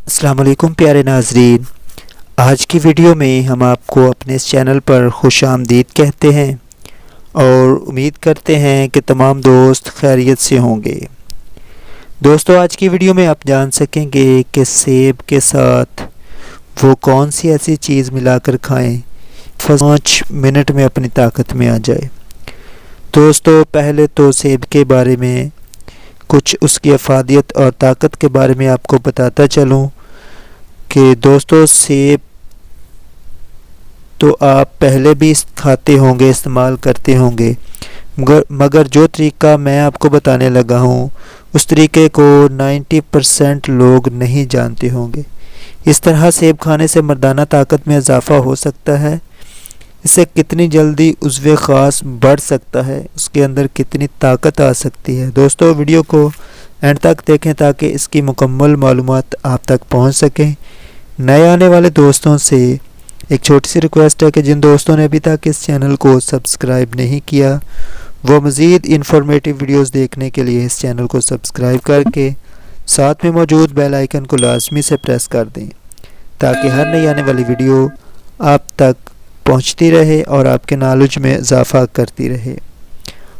अस्सलाम वालेकुम प्यारे नाजरीन। आज की वीडियो में हम आपको अपने इस चैनल पर खुश आमदीद कहते हैं और उम्मीद करते हैं कि तमाम दोस्त खैरियत से होंगे। दोस्तों, आज की वीडियो में आप जान सकेंगे कि सेब के साथ वो कौन सी ऐसी चीज़ मिलाकर खाएं 5 मिनट में अपनी ताकत में आ जाए। दोस्तों, पहले तो सेब के बारे में कुछ उसकी अफादियत और ताकत के बारे में आपको बताता चलूं कि दोस्तों, सेब तो आप पहले भी खाते होंगे, इस्तेमाल करते होंगे, मगर जो तरीका मैं आपको बताने लगा हूँ उस तरीके को 90% लोग नहीं जानते होंगे। इस तरह सेब खाने से मर्दाना ताकत में इजाफ़ा हो सकता है। इससे कितनी जल्दी उज़्वे ख़ास बढ़ सकता है, उसके अंदर कितनी ताकत आ सकती है। दोस्तों, वीडियो को एंड तक देखें ताकि इसकी मुकम्मल मालूमात आप तक पहुंच सकें। नए आने वाले दोस्तों से एक छोटी सी रिक्वेस्ट है कि जिन दोस्तों ने अभी तक इस चैनल को सब्सक्राइब नहीं किया वो मज़ीद इन्फॉर्मेटिव वीडियोस देखने के लिए इस चैनल को सब्सक्राइब करके साथ में मौजूद बेल आइकन को लाजमी से प्रेस कर दें ताकि हर नई आने वाली वीडियो आप तक पहुंचती रहे और आपके नॉलेज में इजाफ़ा करती रहे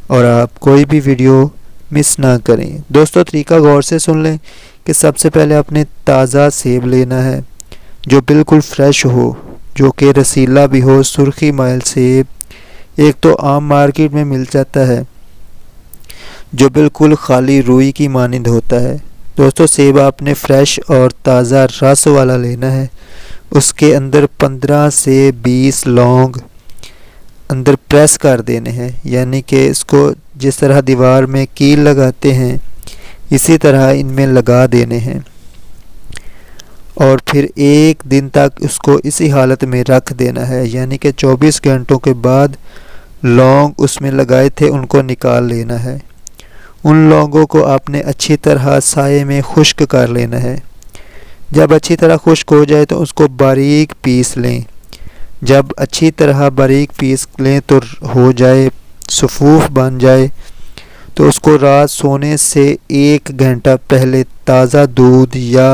और आप कोई भी वीडियो मिस ना करें। दोस्तों, तरीका गौर से सुन लें कि सबसे पहले आपने ताज़ा सेब लेना है जो बिल्कुल फ्रेश हो, जो कि रसीला भी हो। सुर्खी माइल सेब एक तो आम मार्केट में मिल जाता है जो बिल्कुल खाली रुई की मानिंद होता है। दोस्तों, सेब आपने फ्रेश और ताज़ा रस वाला लेना है। उसके अंदर 15 से 20 लौंग अंदर प्रेस कर देने हैं, यानी कि इसको जिस तरह दीवार में कील लगाते हैं इसी तरह इनमें लगा देने हैं और फिर 1 दिन तक उसको इसी हालत में रख देना है, यानी कि 24 घंटों के बाद लौंग उसमें लगाए थे उनको निकाल लेना है। उन लौंगों को आपने अच्छी तरह साये में खुश्क कर लेना है। जब अच्छी तरह खुश्क हो जाए तो उसको बारीक पीस लें। जब अच्छी तरह बारीक पीस लें तो हो जाए, सफ़ूफ बन जाए, तो उसको रात सोने से 1 घंटा पहले ताज़ा दूध या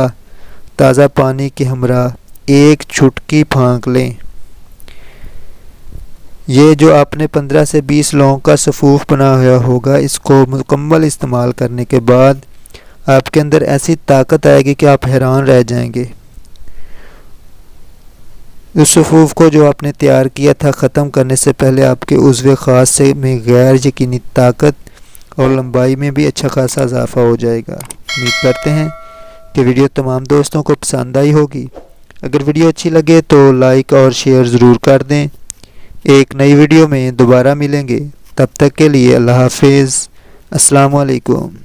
ताज़ा पानी के हमरा 1 चुटकी फाँक लें। ये जो आपने 15 से 20 लौंग का सफ़ूफ बनाया होगा, इसको मुकम्मल इस्तेमाल करने के बाद आपके अंदर ऐसी ताकत आएगी कि आप हैरान रह जाएंगे। उस सफ़ूफ को जो आपने तैयार किया था ख़त्म करने से पहले आपके उज़्वे ख़ास से में गैर यकीनी ताकत और लंबाई में भी अच्छा खासा इजाफ़ा हो जाएगा। उम्मीद करते हैं कि वीडियो तमाम दोस्तों को पसंद आई होगी। अगर वीडियो अच्छी लगे तो लाइक और शेयर ज़रूर कर दें। एक नई वीडियो में दोबारा मिलेंगे, तब तक के लिए अल्लाह हाफ़िज़। अस्सलाम वालेकुम।